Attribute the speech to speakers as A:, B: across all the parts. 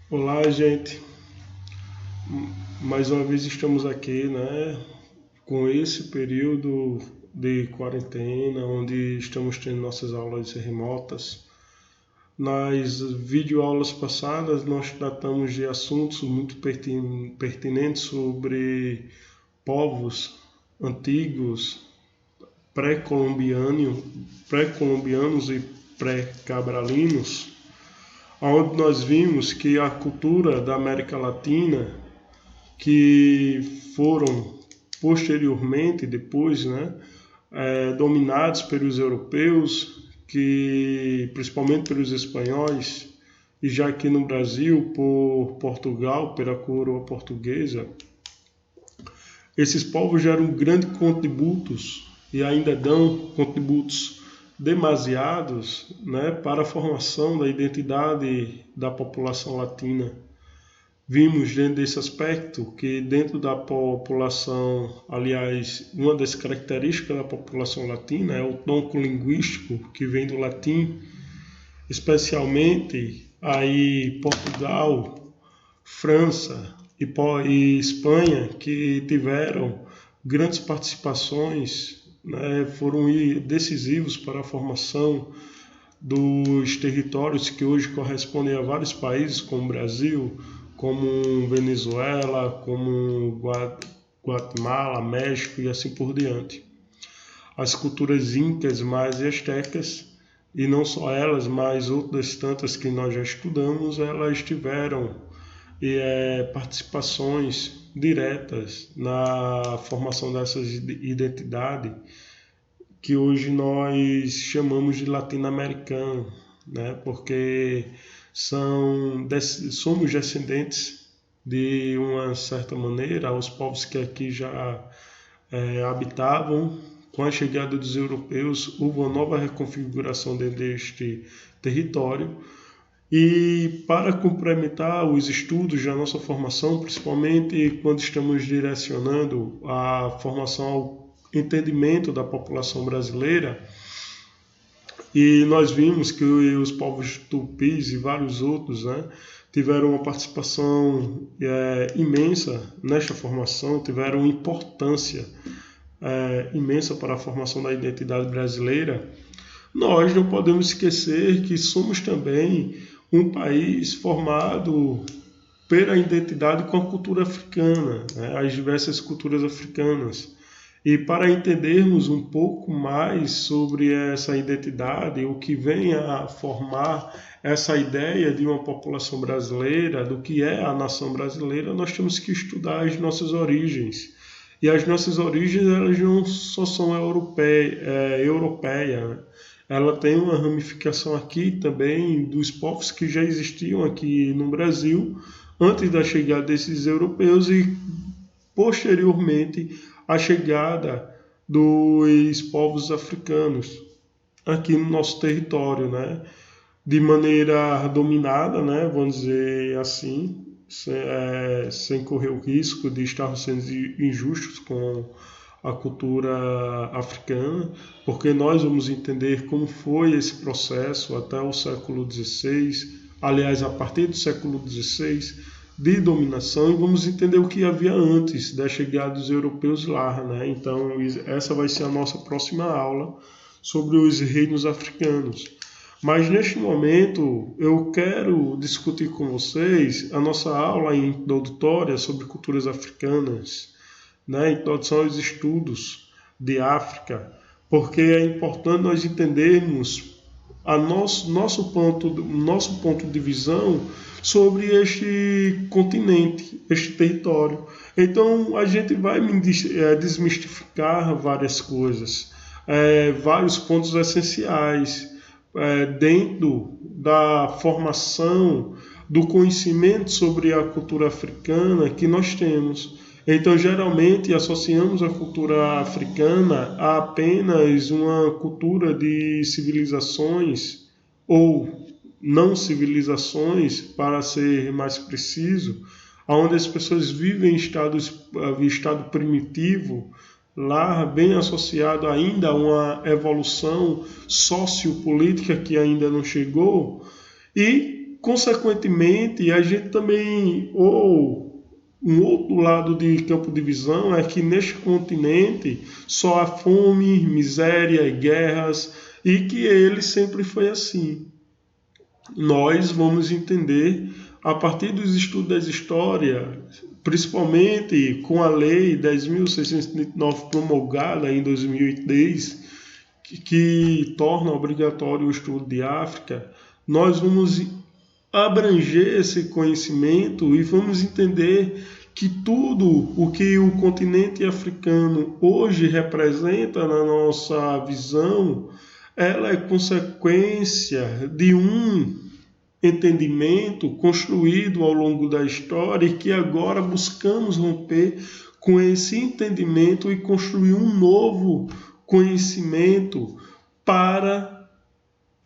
A: Olá, gente. Mais uma vez estamos aqui, com esse período de quarentena, onde estamos tendo nossas aulas remotas. Nas videoaulas passadas, nós tratamos de assuntos muito pertinentes sobre povos antigos, pré-colombianos e pré-cabralinos, onde nós vimos que a cultura da América Latina, que foram posteriormente, depois, dominados pelos europeus, que principalmente pelos espanhóis, e já aqui no Brasil por Portugal, pela coroa portuguesa, esses povos geram grandes contributos e ainda dão contributos demasiados, para a formação da identidade da população latina. Vimos dentro desse aspecto que dentro da população, aliás, uma das características da população latina é o tronco linguístico que vem do latim, especialmente aí Portugal, França e Espanha, que tiveram grandes participações, foram decisivos para a formação dos territórios que hoje correspondem a vários países, como o Brasil, como Venezuela, como Guatemala, México e assim por diante. As culturas incas, maias e astecas, e não só elas, mas outras tantas que nós já estudamos, elas tiveram participações diretas na formação dessas identidades que hoje nós chamamos de latino-americano, porque somos descendentes de uma certa maneira os povos que aqui já habitavam. Com a chegada dos europeus houve uma nova reconfiguração deste território, e para complementar os estudos da nossa formação, principalmente quando estamos direcionando a formação ao entendimento da população brasileira, e nós vimos que os povos tupis e vários outros, tiveram uma participação imensa nesta formação, tiveram importância imensa para a formação da identidade brasileira. Nós não podemos esquecer que somos também um país formado pela identidade com a cultura africana, as diversas culturas africanas. E para entendermos um pouco mais sobre essa identidade, o que vem a formar essa ideia de uma população brasileira, do que é a nação brasileira, nós temos que estudar as nossas origens. E as nossas origens, elas não só são europeia, ela tem uma ramificação aqui também dos povos que já existiam aqui no Brasil antes da chegada desses europeus e posteriormente a chegada dos povos africanos aqui no nosso território, de maneira dominada, vamos dizer assim, sem correr o risco de estarmos sendo injustos com a cultura africana, porque nós vamos entender como foi esse processo até o século XVI, aliás, a partir do século XVI, de dominação, e vamos entender o que havia antes da chegada dos europeus lá, Então, essa vai ser a nossa próxima aula sobre os reinos africanos. Mas neste momento eu quero discutir com vocês a nossa aula introdutória sobre culturas africanas, introdução aos estudos de África, porque é importante nós entendermos nosso ponto de visão sobre este continente, este território. Então a gente vai desmistificar várias coisas, vários pontos essenciais dentro da formação do conhecimento sobre a cultura africana que nós temos. Então, geralmente, associamos a cultura africana a apenas uma cultura de civilizações ou não civilizações, para ser mais preciso, onde as pessoas vivem em estado primitivo, lá bem associado ainda a uma evolução sociopolítica que ainda não chegou, e consequentemente, a gente também, ou um outro lado de campo de visão é que neste continente só há fome, miséria e guerras, e que ele sempre foi assim. Nós vamos entender, a partir dos estudos da história, principalmente com a Lei 10.639 promulgada em 2010, que torna obrigatório o estudo de África, nós vamos abranger esse conhecimento e vamos entender que tudo o que o continente africano hoje representa na nossa visão, ela é consequência de um entendimento construído ao longo da história e que agora buscamos romper com esse entendimento e construir um novo conhecimento para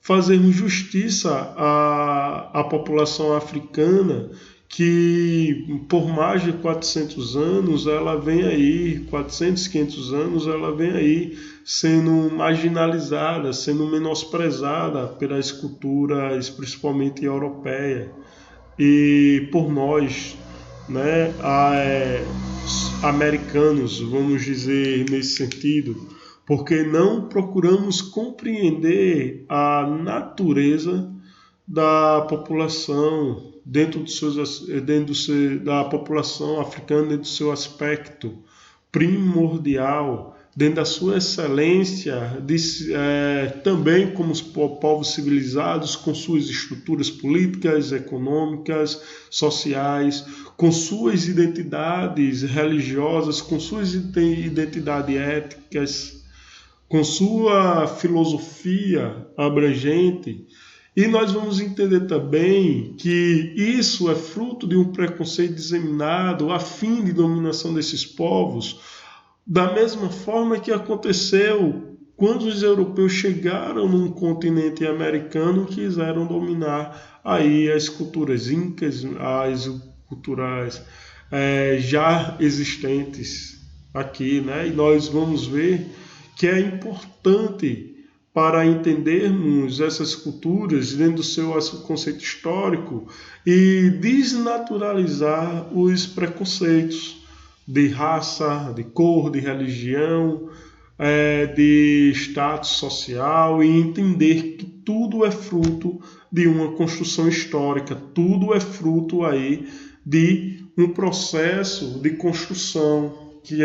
A: fazermos justiça à população africana que por mais de 400 anos ela vem aí, 400, 500 anos ela vem aí sendo marginalizada, sendo menosprezada pelas culturas principalmente europeias e por nós, né, americanos, vamos dizer nesse sentido, porque não procuramos compreender a natureza da população da população africana dentro do seu aspecto primordial, dentro da sua excelência, também como os povos civilizados, com suas estruturas políticas, econômicas, sociais, com suas identidades religiosas, com suas identidades éticas, com sua filosofia abrangente. E nós vamos entender também que isso é fruto de um preconceito disseminado a fim de dominação desses povos, da mesma forma que aconteceu quando os europeus chegaram num continente americano e quiseram dominar aí as culturas incas, as culturas já existentes aqui, né? E nós vamos ver que é importante para entendermos essas culturas dentro do seu conceito histórico e desnaturalizar os preconceitos de raça, de cor, de religião, de status social e entender que tudo é fruto de uma construção histórica, tudo é fruto aí de um processo de construção que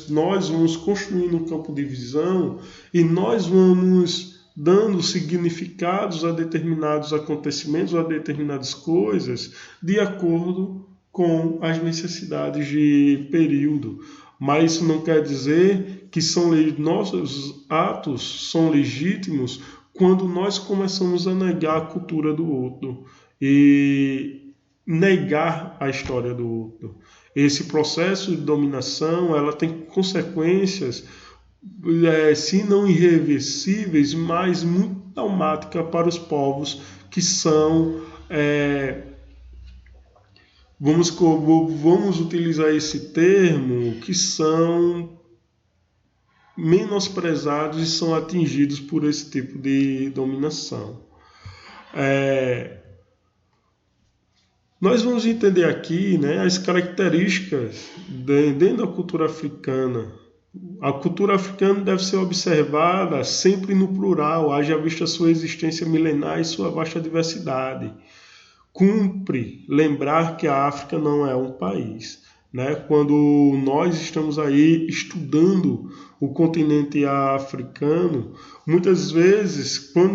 A: nós vamos construir no campo de visão e nós vamos dando significados a determinados acontecimentos, a determinadas coisas, de acordo com as necessidades de período. Mas isso não quer dizer que nossos atos são legítimos quando nós começamos a negar a cultura do outro e negar a história do outro. Esse processo de dominação, ela tem consequências, se não irreversíveis, mas muito traumáticas para os povos que são, vamos utilizar esse termo, que são menosprezados e são atingidos por esse tipo de dominação. Nós vamos entender aqui, né, as características dentro da cultura africana. A cultura africana deve ser observada sempre no plural, haja vista sua existência milenar e sua vasta diversidade. Cumpre lembrar que a África não é um país, né? Quando nós estamos aí estudando o continente africano, muitas vezes, quando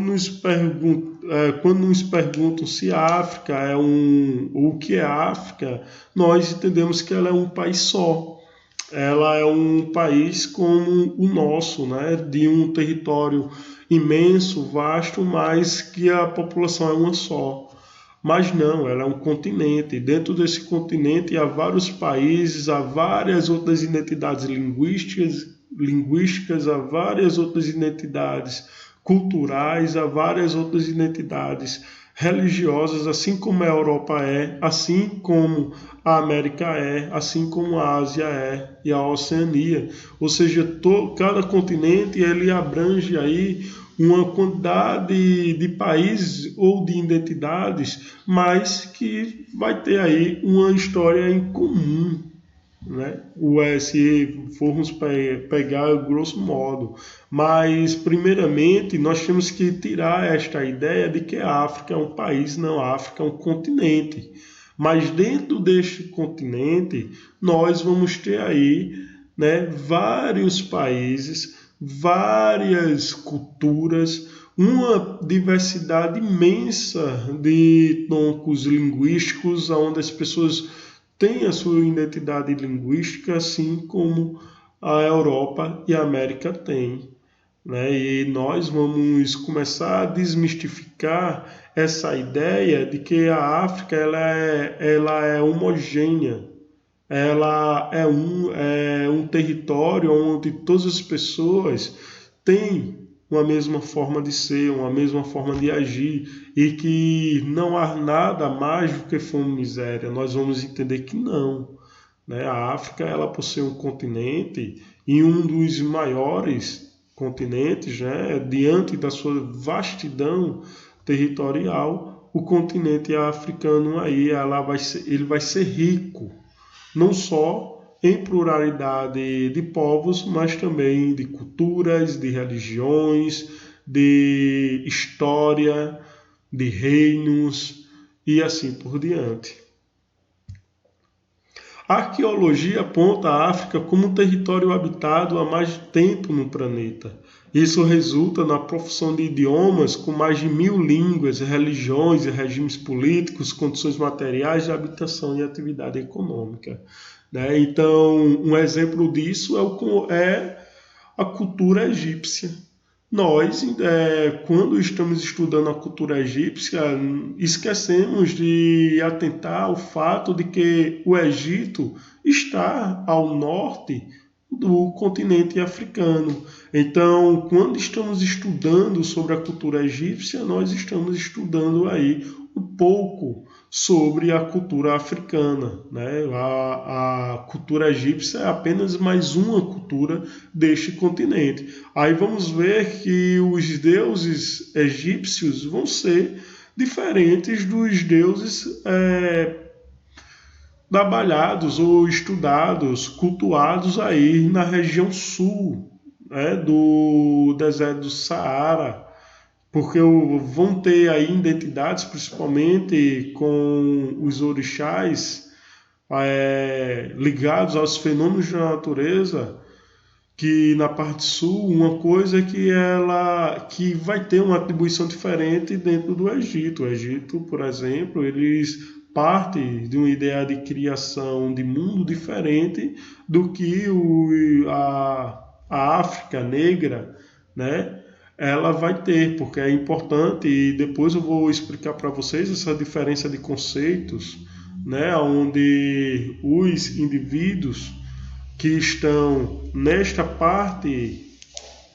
A: nos perguntam se a África é o que é a África, nós entendemos que ela é um país só. Ela é um país como o nosso, né? De um território imenso, vasto, mas que a população é uma só. Mas não, ela é um continente. Dentro desse continente há vários países, há várias outras identidades linguísticas, há várias outras identidades culturais, há várias outras identidades religiosas, assim como a Europa é, assim como a América é, assim como a Ásia e a Oceania. Ou seja, cada continente ele abrange aí uma quantidade de países ou de identidades, mas que vai ter aí uma história em comum, né? Se formos pegar grosso modo. Mas, primeiramente, nós temos que tirar esta ideia de que a África é um país, não, a África é um continente. Mas dentro deste continente, nós vamos ter aí, né, vários países, várias culturas, uma diversidade imensa de troncos linguísticos, onde as pessoas têm a sua identidade linguística, assim como a Europa e a América têm, né? E nós vamos começar a desmistificar essa ideia de que a África ela é homogênea, ela é um território onde todas as pessoas têm uma mesma forma de ser, uma mesma forma de agir, e que não há nada mais do que fome e miséria. Nós vamos entender que não, né? A África, ela possui um continente, e um dos maiores continentes, né? Diante da sua vastidão territorial, o continente africano aí, ele vai ser rico, não só em pluralidade de povos, mas também de culturas, de religiões, de história, de reinos e assim por diante. A arqueologia aponta a África como um território habitado há mais tempo no planeta. Isso resulta na profissão de idiomas com mais de 1000 línguas, religiões e regimes políticos, condições materiais de habitação e atividade econômica, né? Então, um exemplo disso é a cultura egípcia. Nós, quando estamos estudando a cultura egípcia, esquecemos de atentar ao fato de que o Egito está ao norte do continente africano. Então, quando estamos estudando sobre a cultura egípcia, nós estamos estudando aí um pouco sobre a cultura africana, né? A cultura egípcia é apenas mais uma cultura deste continente. Aí vamos ver que os deuses egípcios vão ser diferentes dos deuses trabalhados ou estudados, cultuados aí na região sul, né, do deserto do Saara, porque vão ter aí identidades, principalmente com os orixás ligados aos fenômenos da natureza, que na parte sul, uma coisa que vai ter uma atribuição diferente dentro do Egito. O Egito, por exemplo, eles partem de uma ideia de criação de mundo diferente do que a África negra, né? Ela vai ter, porque é importante, e depois eu vou explicar para vocês essa diferença de conceitos, né? Onde os indivíduos que estão nesta parte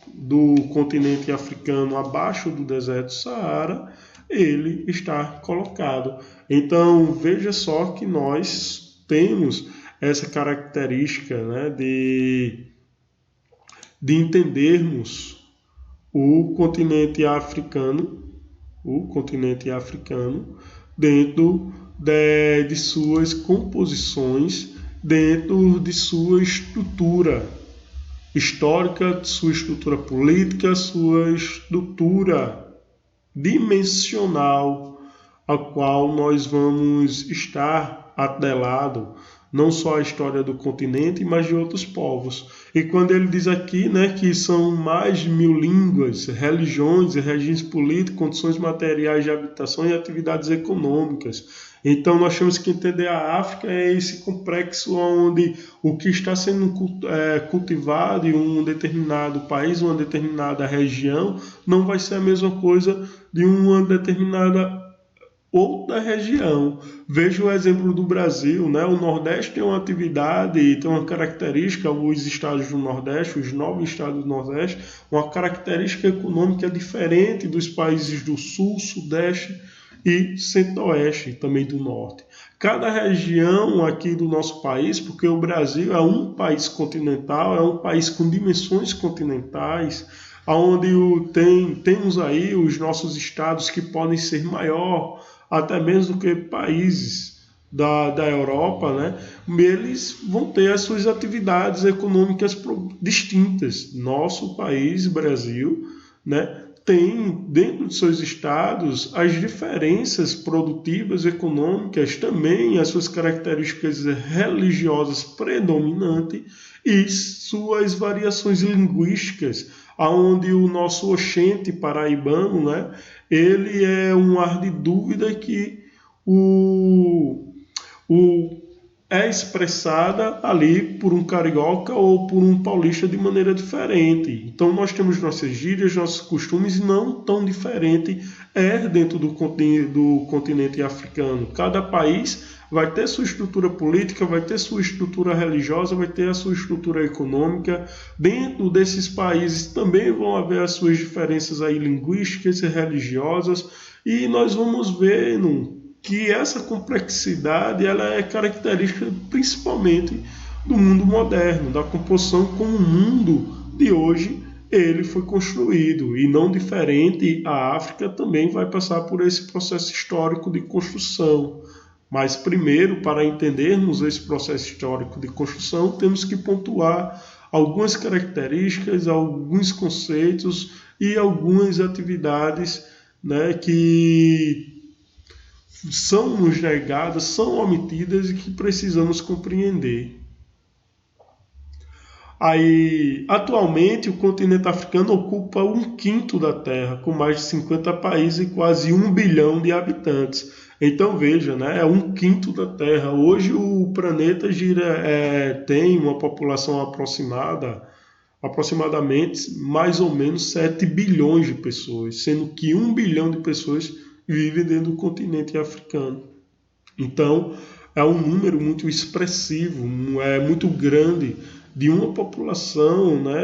A: do continente africano abaixo do deserto do Saara, ele está colocado. Então veja só que nós temos essa característica, né, de entendermos o continente africano dentro de suas composições, dentro de sua estrutura histórica, sua estrutura política, sua estrutura dimensional, a qual nós vamos estar atrelado, não só a história do continente, mas de outros povos. E quando ele diz aqui, né, que são mais de 1000 línguas, religiões e regimes políticos, condições materiais de habitação e atividades econômicas. Então nós temos que entender a África é esse complexo onde o que está sendo cultivado em um determinado país, uma determinada região, não vai ser a mesma coisa de uma determinada outra região. Veja o exemplo do Brasil, né? O Nordeste tem uma atividade, tem uma característica, os estados do Nordeste, os 9 estados do Nordeste, uma característica econômica diferente dos países do Sul, Sudeste e Centro-Oeste, também do Norte. Cada região aqui do nosso país, porque o Brasil é um país continental, é um país com dimensões continentais, onde temos aí os nossos estados que podem ser maior até mesmo do que países da Europa, né? Eles vão ter as suas atividades econômicas distintas. Nosso país, Brasil, né, tem dentro de seus estados as diferenças produtivas, econômicas, também as suas características religiosas predominantes e suas variações linguísticas, aonde o nosso oxente paraibano, né, ele é um ar de dúvida que o é expressada ali por um carioca ou por um paulista de maneira diferente. Então nós temos nossas gírias, nossos costumes não tão diferente dentro do continente africano. Cada país vai ter sua estrutura política, vai ter sua estrutura religiosa, vai ter a sua estrutura econômica. Dentro desses países também vão haver as suas diferenças aí linguísticas e religiosas, e nós vamos vendo que essa complexidade ela é característica principalmente do mundo moderno, da composição como o mundo de hoje ele foi construído, e não diferente, a África também vai passar por esse processo histórico de construção. Mas primeiro, para entendermos esse processo histórico de construção, temos que pontuar algumas características, alguns conceitos e algumas atividades, né, que são nos negadas, são omitidas e que precisamos compreender. Aí, atualmente, o continente africano ocupa 1/5 da Terra, com mais de 50 países e quase 1 bilhão de habitantes. Então veja, né, é 1/5 da Terra. Hoje o planeta tem uma população aproximadamente mais ou menos 7 bilhões de pessoas, sendo que 1 bilhão de pessoas vivem dentro do continente africano. Então é um número muito expressivo, é muito grande de uma população, né,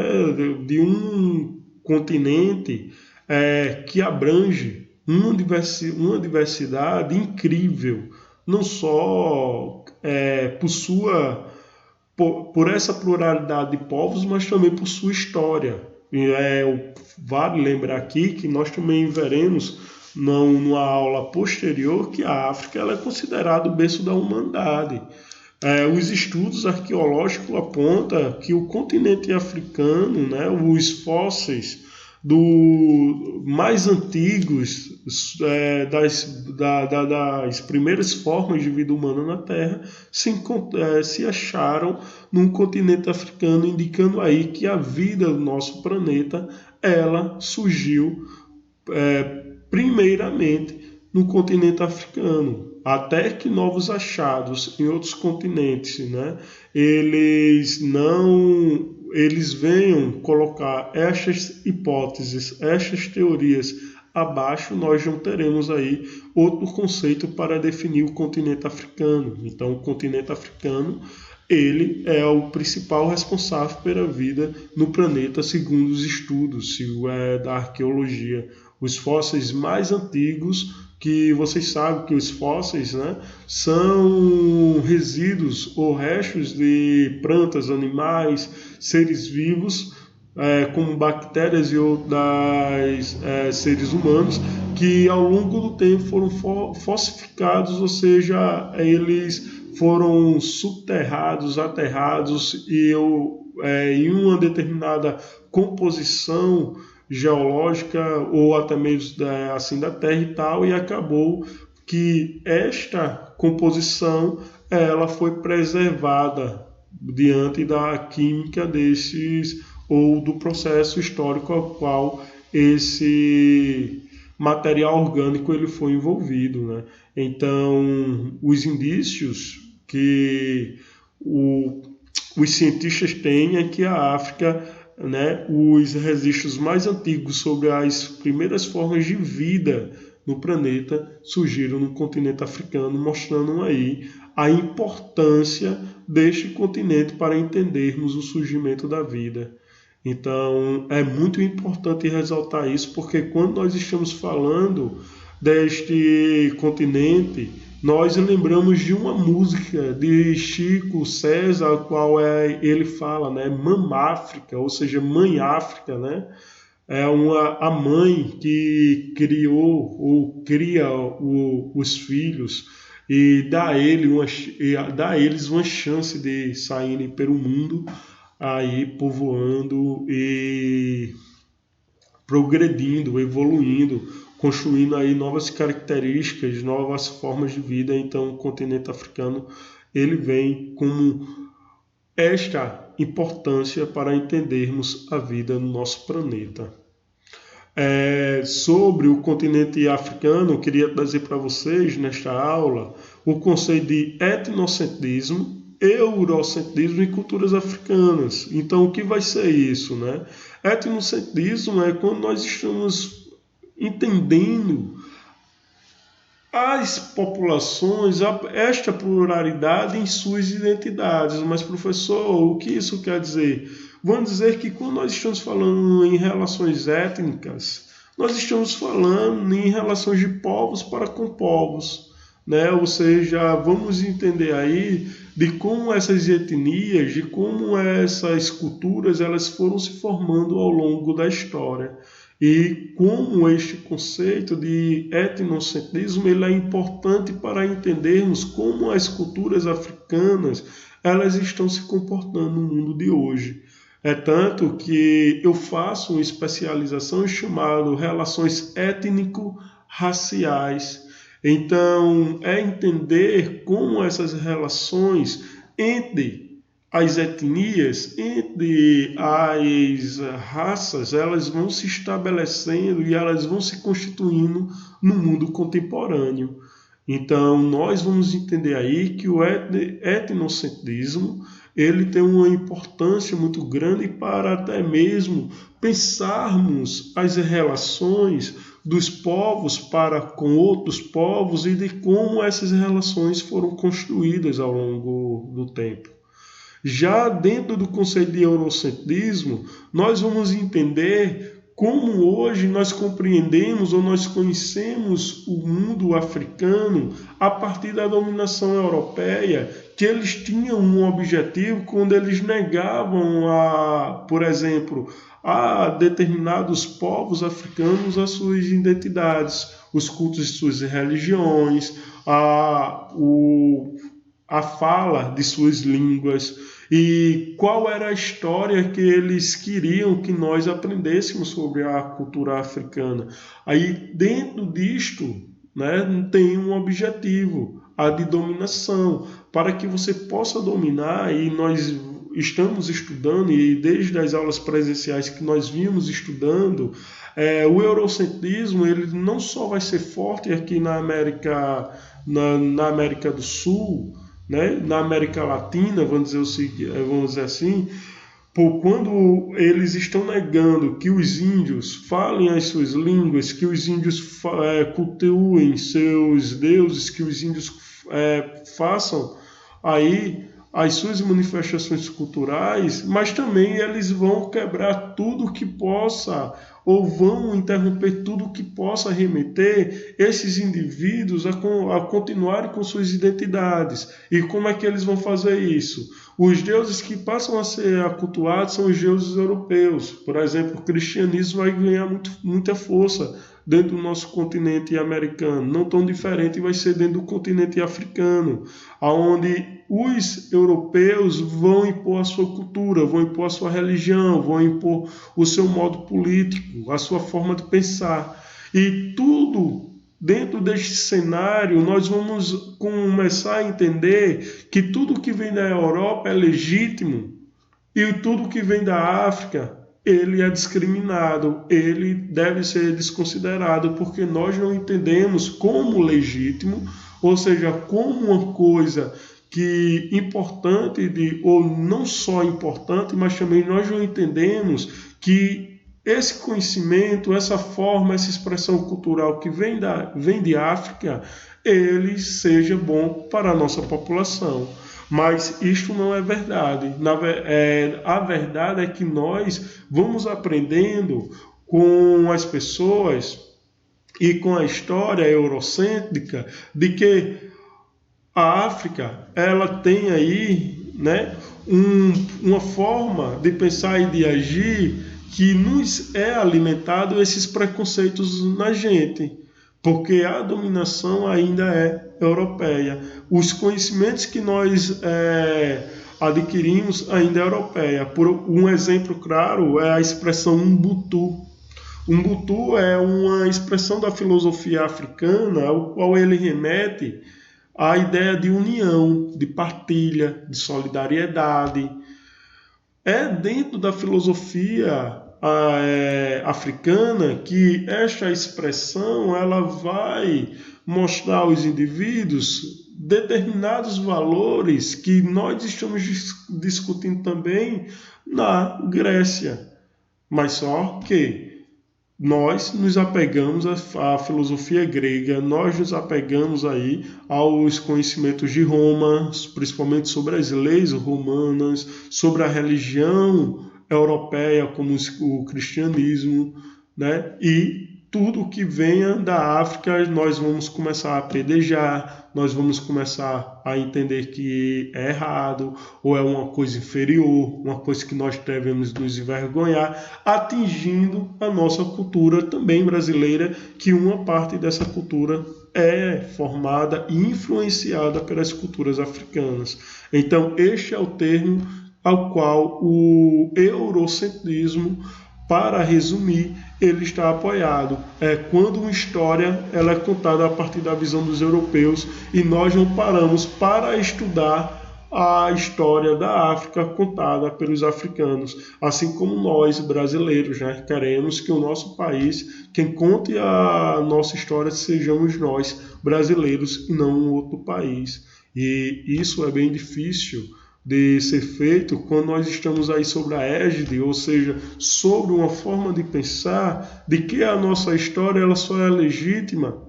A: de um continente que abrange uma diversidade incrível, não só por essa pluralidade de povos, mas também por sua história. Vale lembrar aqui que nós também veremos numa aula posterior que a África ela é considerada o berço da humanidade. Os estudos arqueológicos apontam que o continente africano, né, os fósseis mais antigos das primeiras formas de vida humana na Terra se acharam num continente africano, indicando aí que a vida do nosso planeta ela surgiu primeiramente no continente africano, até que novos achados em outros continentes, né, eles venham colocar estas hipóteses, estas teorias abaixo, nós não teremos aí outro conceito para definir o continente africano. Então, o continente africano ele é o principal responsável pela vida no planeta, segundo os estudos da arqueologia. Os fósseis mais antigos, que vocês sabem que os fósseis, né, são resíduos ou restos de plantas, animais, seres vivos, como bactérias e outros seres humanos, que ao longo do tempo foram fossificados, ou seja, eles foram subterrados, aterrados em uma determinada composição geológica ou até mesmo assim da Terra e tal, e acabou que esta composição ela foi preservada diante da química desses ou do processo histórico ao qual esse material orgânico ele foi envolvido, né? Então, os indícios que os cientistas têm é que a África, né, os registros mais antigos sobre as primeiras formas de vida no planeta surgiram no continente africano, mostrando aí a importância deste continente para entendermos o surgimento da vida. Então, é muito importante ressaltar isso, porque quando nós estamos falando deste continente, nós lembramos de uma música de Chico César, a qual ele fala, né, Mamáfrica, ou seja, Mãe África, né? a mãe que criou ou cria os filhos e dá a eles uma chance de saírem pelo mundo, aí povoando e progredindo, evoluindo, construindo aí novas características, novas formas de vida. Então, o continente africano ele vem com esta importância para entendermos a vida no nosso planeta. Sobre o continente africano, eu queria trazer para vocês nesta aula o conceito de etnocentrismo, eurocentrismo e culturas africanas. Então, o que vai ser isso, né? Etnocentrismo é quando nós estamos entendendo as populações, esta pluralidade em suas identidades. Mas, professor, o que isso quer dizer? Vamos dizer que quando nós estamos falando em relações étnicas, nós estamos falando em relações de povos para com povos, né? Ou seja, vamos entender aí de como essas etnias, de como essas culturas, elas foram se formando ao longo da história. E como este conceito de etnocentrismo ele é importante para entendermos como as culturas africanas elas estão se comportando no mundo de hoje. É tanto que eu faço uma especialização chamada Relações Étnico-Raciais. Então, é entender como essas relações entre as etnias, entre as raças, elas vão se estabelecendo e elas vão se constituindo no mundo contemporâneo. Então, nós vamos entender aí que o etnocentrismo ele tem uma importância muito grande para até mesmo pensarmos as relações dos povos para com outros povos e de como essas relações foram construídas ao longo do tempo. Já dentro do conceito de eurocentrismo, nós vamos entender como hoje nós compreendemos ou nós conhecemos o mundo africano a partir da dominação europeia, que eles tinham um objetivo quando eles negavam, por exemplo, a determinados povos africanos as suas identidades, os cultos de suas religiões, a fala de suas línguas e qual era a história que eles queriam que nós aprendêssemos sobre a cultura africana. Aí dentro disto, né, tem um objetivo, a de dominação, para que você possa dominar, e nós estamos estudando, e desde as aulas presenciais que nós vimos estudando, o eurocentrismo ele não só vai ser forte aqui na América do Sul, né, na América Latina, vamos dizer assim, por quando eles estão negando que os índios falem as suas línguas, que os índios cultuem seus deuses, que os índios façam aí as suas manifestações culturais, mas também eles vão quebrar tudo que possa ou vão interromper tudo que possa remeter esses indivíduos a continuarem com suas identidades. E como é que eles vão fazer isso? Os deuses que passam a ser cultuados são os deuses europeus. Por exemplo, o cristianismo vai ganhar muita força dentro do nosso continente americano. Não tão diferente vai ser dentro do continente africano, onde os europeus vão impor a sua cultura, vão impor a sua religião, vão impor o seu modo político, a sua forma de pensar. E tudo dentro deste cenário, nós vamos começar a entender que tudo que vem da Europa é legítimo e tudo que vem da África ele é discriminado, ele deve ser desconsiderado, porque nós não entendemos como legítimo, ou seja, como uma coisa que importante, ou não só importante, mas também nós não entendemos que esse conhecimento, essa forma, essa expressão cultural que vem de África, ele seja bom para a nossa população. Mas isto não é verdade. A verdade é que nós vamos aprendendo com as pessoas e com a história eurocêntrica de que a África ela tem aí, né, uma forma de pensar e de agir que nos é alimentado esses preconceitos na gente, porque a dominação ainda é europeia. Os conhecimentos que nós adquirimos ainda é europeia. Por um exemplo claro é a expressão Ubuntu. Ubuntu é uma expressão da filosofia africana, ao qual ele remete à ideia de união, de partilha, de solidariedade. É dentro da filosofia africana que esta expressão ela vai mostrar aos indivíduos determinados valores que nós estamos discutindo também na Grécia, mas só que nós nos apegamos à filosofia grega, nós nos apegamos aí aos conhecimentos de Roma, principalmente sobre as leis romanas, sobre a religião europeia, como o cristianismo, né? E tudo que venha da África nós vamos começar a apedrejar, nós vamos começar a entender que é errado, ou é uma coisa inferior, uma coisa que nós devemos nos envergonhar, atingindo a nossa cultura também brasileira, que uma parte dessa cultura é formada e influenciada pelas culturas africanas. Então, este é o termo ao qual o eurocentrismo, para resumir, ele está apoiado. É quando uma história ela é contada a partir da visão dos europeus e nós não paramos para estudar a história da África contada pelos africanos, assim como nós brasileiros, né? Queremos que o nosso país, quem conte a nossa história, sejamos nós brasileiros e não um outro país. E isso é bem difícil de ser feito quando nós estamos aí sobre a égide, ou seja, sobre uma forma de pensar de que a nossa história ela só é legítima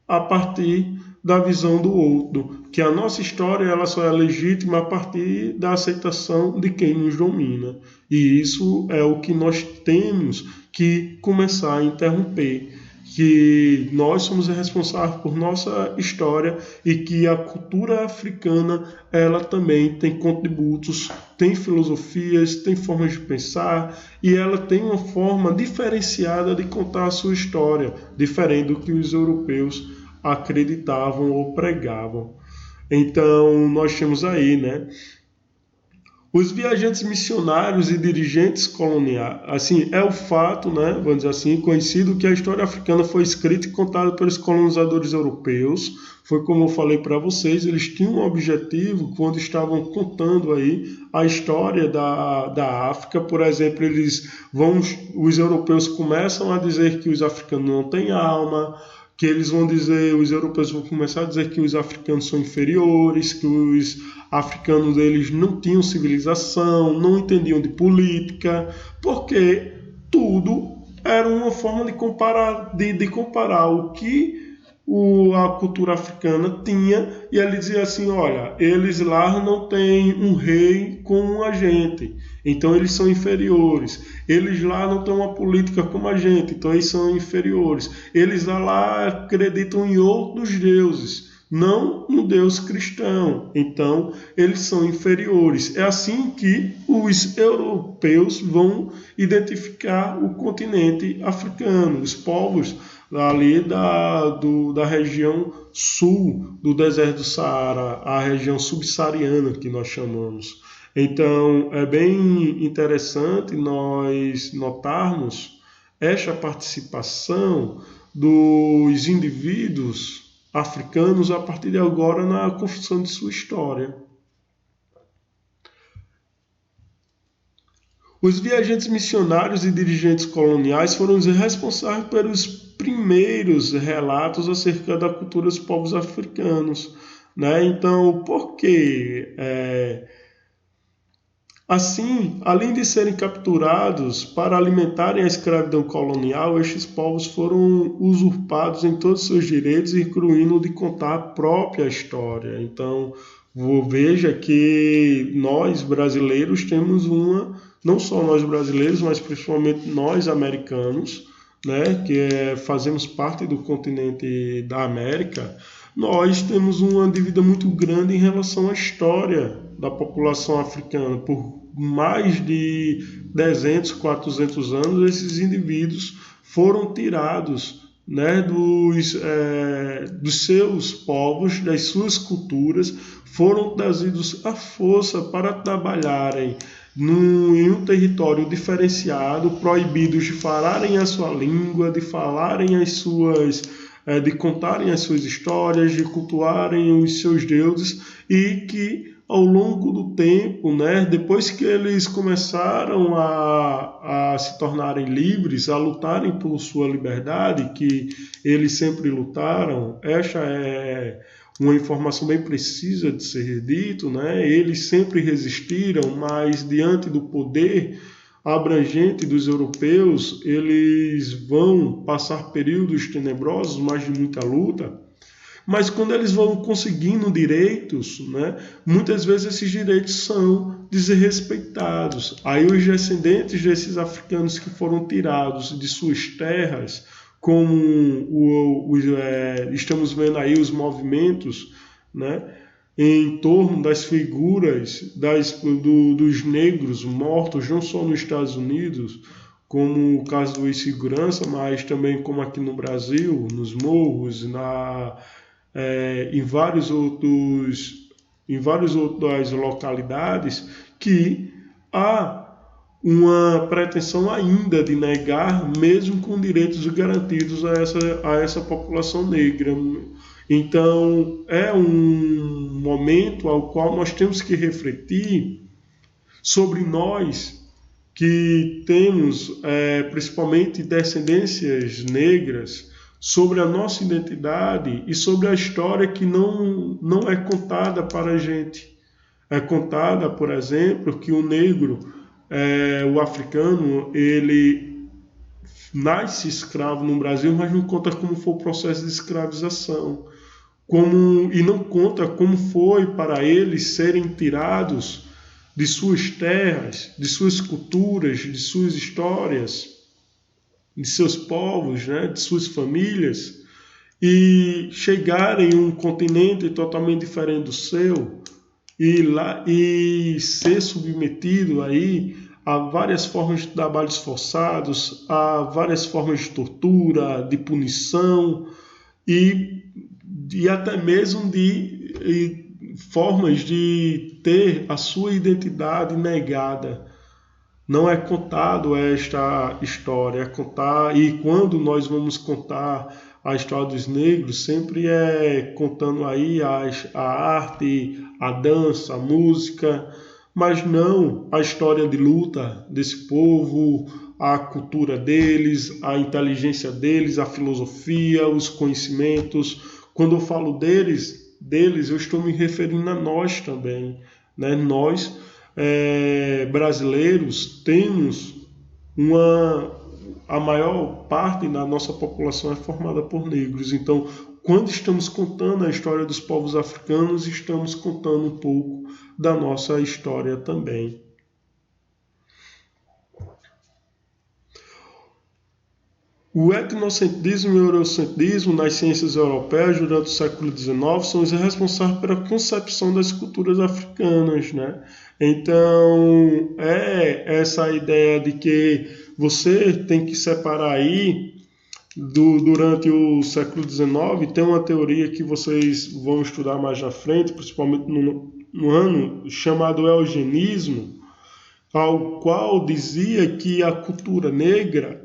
A: a partir da visão do outro, que a nossa história ela só é legítima a partir da aceitação de quem nos domina. E isso é o que nós temos que começar a interromper, que nós somos responsáveis por nossa história e que a cultura africana ela também tem contributos, tem filosofias, tem formas de pensar e ela tem uma forma diferenciada de contar a sua história, diferente do que os europeus acreditavam ou pregavam. Então nós temos aí, né, os viajantes missionários e dirigentes coloniais, assim, é o fato, né, vamos dizer assim, conhecido que a história africana foi escrita e contada pelos colonizadores europeus. Foi como eu falei para vocês, eles tinham um objetivo quando estavam contando aí a história da África. Por exemplo, os europeus começam a dizer que os africanos não têm alma, que eles vão dizer, os europeus vão começar a dizer que os africanos são inferiores, que os africanos eles não tinham civilização, não entendiam de política, porque tudo era uma forma de comparar o que a cultura africana tinha, e ele dizia assim, olha, eles lá não têm um rei como a gente, então eles são inferiores. Eles lá não têm uma política como a gente, então eles são inferiores. Eles lá acreditam em outros deuses, não no Deus cristão, então eles são inferiores. É assim que os europeus vão identificar o continente africano, os povos ali da região sul do deserto do Saara, a região subsaariana que nós chamamos. Então, é bem interessante nós notarmos esta participação dos indivíduos africanos a partir de agora na construção de sua história. Os viajantes missionários e dirigentes coloniais foram os responsáveis pelos primeiros relatos acerca da cultura dos povos africanos, né? Então, por quê? Assim, além de serem capturados para alimentarem a escravidão colonial, estes povos foram usurpados em todos os seus direitos, incluindo o de contar a própria história. Então, veja que nós brasileiros temos não só nós brasileiros, mas principalmente nós americanos, né, que fazemos parte do continente da América, nós temos uma dívida muito grande em relação à história da população africana, por mais de 300, 400 anos, esses indivíduos foram tirados, né, dos seus povos, das suas culturas, foram trazidos à força para trabalharem em um território diferenciado, proibidos de falarem a sua língua, de falarem de contarem as suas histórias, de cultuarem os seus deuses, e que ao longo do tempo, né, depois que eles começaram a se tornarem livres, a lutarem por sua liberdade, que eles sempre lutaram, esta é uma informação bem precisa de ser dito, né? Eles sempre resistiram, mas diante do poder abrangente dos europeus, eles vão passar períodos tenebrosos, mas de muita luta. Mas quando eles vão conseguindo direitos, né, muitas vezes esses direitos são desrespeitados. Aí os descendentes desses africanos que foram tirados de suas terras, como estamos vendo aí os movimentos, né, em torno das figuras dos negros mortos, não só nos Estados Unidos, como o caso do ex-segurança, mas também como aqui no Brasil, nos morros, em várias outras localidades, que há uma pretensão ainda de negar, mesmo com direitos garantidos a essa população negra. Então, é um momento ao qual nós temos que refletir sobre nós que temos principalmente descendências negras, sobre a nossa identidade e sobre a história que não é contada para a gente. É contada, por exemplo, que o negro, o africano, ele nasce escravo no Brasil, mas não conta como foi o processo de escravização. E não conta como foi para eles serem tirados de suas terras, de suas culturas, de suas histórias, de seus povos, né, de suas famílias, e chegarem em um continente totalmente diferente do seu, e ser submetido aí a várias formas de trabalhos forçados, a várias formas de tortura, de punição, e até mesmo de formas de ter a sua identidade negada. Não é contado esta história, e quando nós vamos contar a história dos negros, sempre é contando aí a arte, a dança, a música, mas não a história de luta desse povo, a cultura deles, a inteligência deles, a filosofia, os conhecimentos. Quando eu falo deles, eu estou me referindo a nós também, né? Nós, brasileiros, temos a maior parte da nossa população é formada por negros. Então, quando estamos contando a história dos povos africanos, estamos contando um pouco da nossa história também. O etnocentrismo e o eurocentrismo nas ciências europeias durante o século XIX são os responsáveis pela concepção das culturas africanas, né? Então, essa ideia de que você tem que separar aí, durante o século XIX, tem uma teoria que vocês vão estudar mais na frente, principalmente no ano, chamado eugenismo, ao qual dizia que a cultura negra,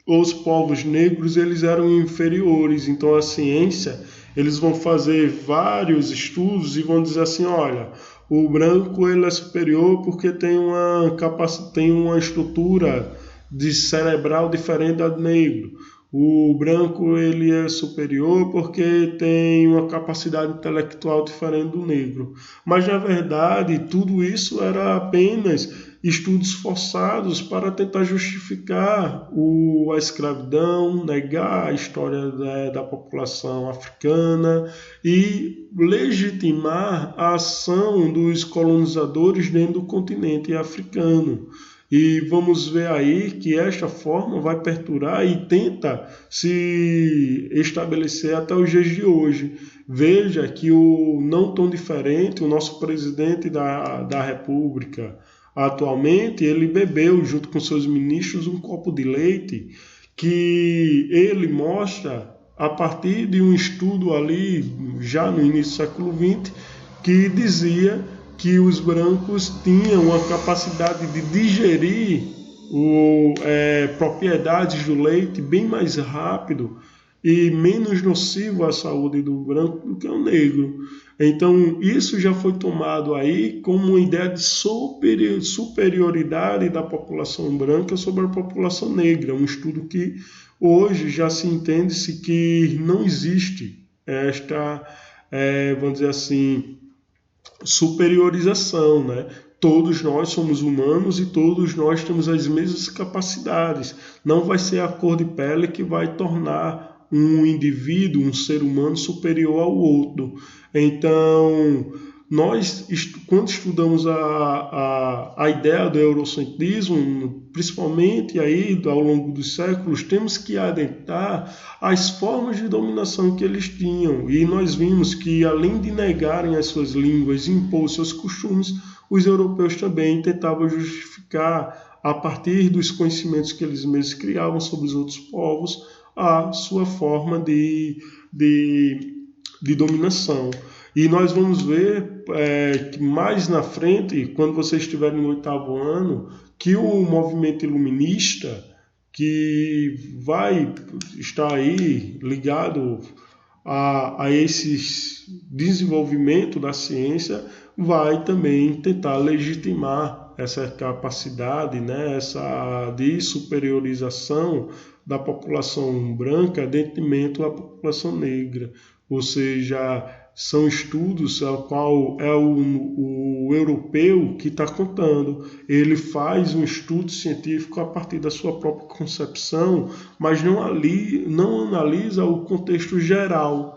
A: os povos negros, eles eram inferiores. Então a ciência, eles vão fazer vários estudos e vão dizer assim, olha, o branco ele é superior porque tem uma estrutura cerebral diferente da do negro. O branco ele é superior porque tem uma capacidade intelectual diferente do negro. Mas, na verdade, tudo isso era apenas estudos forçados para tentar justificar a escravidão, negar a história da população africana e legitimar a ação dos colonizadores dentro do continente africano. E vamos ver aí que esta forma vai perdurar e tenta se estabelecer até os dias de hoje. Veja que não tão diferente, o nosso presidente da República, atualmente, ele bebeu junto com seus ministros um copo de leite que ele mostra a partir de um estudo ali, já no início do século XX, que dizia que os brancos tinham a capacidade de digerir propriedades do leite bem mais rápido e menos nocivo à saúde do branco do que o negro. Então, isso já foi tomado aí como uma ideia de superioridade da população branca sobre a população negra, um estudo que hoje já se entende-se que não existe esta, vamos dizer assim, superiorização, né? Todos nós somos humanos e todos nós temos as mesmas capacidades. Não vai ser a cor de pele que vai tornar um indivíduo, um ser humano superior ao outro. Então, nós, quando estudamos a ideia do eurocentrismo, principalmente aí ao longo dos séculos, temos que adentrar as formas de dominação que eles tinham. E nós vimos que, além de negarem as suas línguas e impor seus costumes, os europeus também tentavam justificar, a partir dos conhecimentos que eles mesmos criavam sobre os outros povos, a sua forma de dominação. E nós vamos ver que mais na frente, quando vocês estiverem no 8º ano, que o movimento iluminista, que vai estar aí ligado a esse desenvolvimento da ciência, vai também tentar legitimar essa capacidade, né, essa de superiorização da população branca em detrimento à população negra. Ou seja, são estudos ao qual é o europeu que está contando. Ele faz um estudo científico a partir da sua própria concepção, mas não analisa o contexto geral.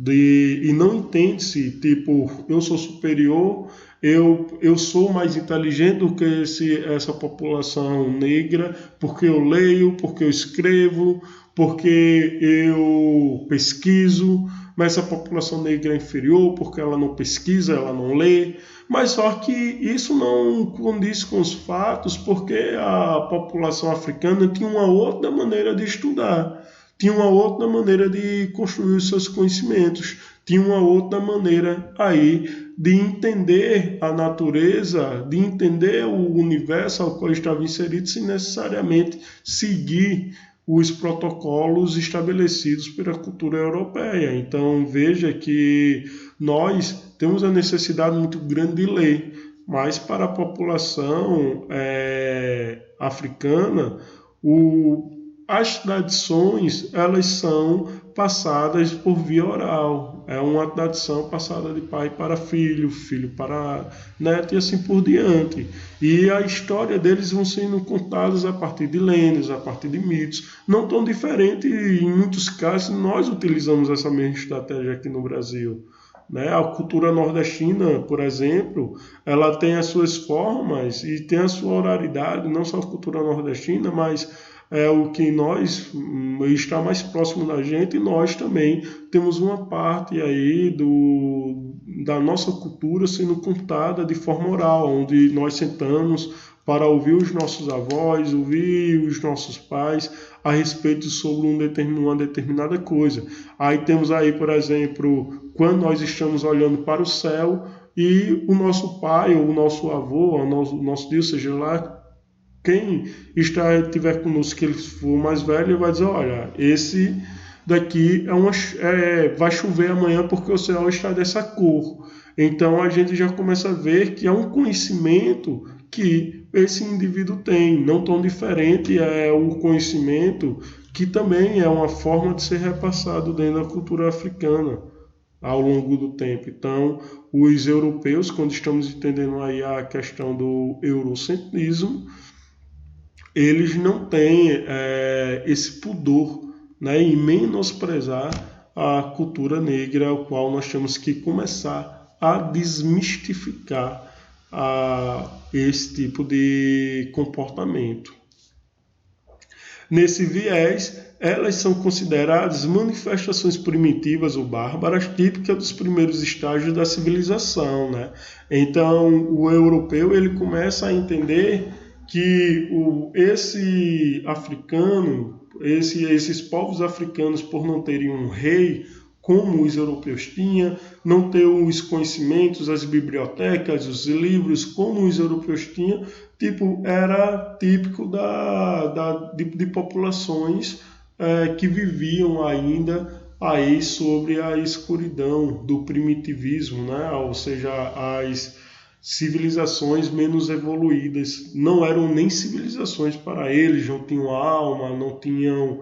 A: E não entende-se, tipo, eu sou superior, eu sou mais inteligente do que essa população negra, porque eu leio, porque eu escrevo, porque eu pesquiso, mas essa população negra é inferior porque ela não pesquisa, ela não lê. Mas só que isso não condiz com os fatos, porque a população africana tinha uma outra maneira de estudar, tinha uma outra maneira de construir os seus conhecimentos, tinha uma outra maneira aí de entender a natureza, de entender o universo ao qual estava inserido, sem necessariamente seguir os protocolos estabelecidos pela cultura europeia. Então, veja que nós temos a necessidade muito grande de ler, mas para a população africana, as tradições, elas são passadas por via oral. É uma tradição passada de pai para filho, filho para neto e assim por diante. E a história deles vão sendo contadas a partir de lendas, a partir de mitos. Não tão diferente, em muitos casos, nós utilizamos essa mesma estratégia aqui no Brasil. Né? A cultura nordestina, por exemplo, ela tem as suas formas e tem a sua oralidade, não só a cultura nordestina, mas é o que nós está mais próximo da gente, e nós também temos uma parte aí da nossa cultura sendo contada de forma oral, onde nós sentamos para ouvir os nossos avós, ouvir os nossos pais a respeito sobre uma determinada coisa. Aí temos aí, por exemplo, quando nós estamos olhando para o céu e o nosso pai ou o nosso avô, o nosso Deus, seja lá quem estiver conosco, que ele for mais velho, vai dizer, olha, esse daqui vai chover amanhã porque o céu está dessa cor. Então a gente já começa a ver que é um conhecimento que esse indivíduo tem, não tão diferente é o conhecimento que também é uma forma de ser repassado dentro da cultura africana ao longo do tempo. Então, os europeus, quando estamos entendendo aí a questão do eurocentrismo, eles não têm esse pudor, né, em menosprezar a cultura negra, ao qual nós temos que começar a desmistificar esse tipo de comportamento. Nesse viés, elas são consideradas manifestações primitivas ou bárbaras típicas dos primeiros estágios da civilização, né? Então, o europeu ele começa a entender que esse africano, esses povos africanos, por não terem um rei como os europeus tinham, não ter os conhecimentos, as bibliotecas, os livros como os europeus tinham, era típico de populações que viviam ainda aí sobre a escuridão do primitivismo, né? Ou seja, as civilizações menos evoluídas. Não eram nem civilizações para eles, não tinham alma, não tinham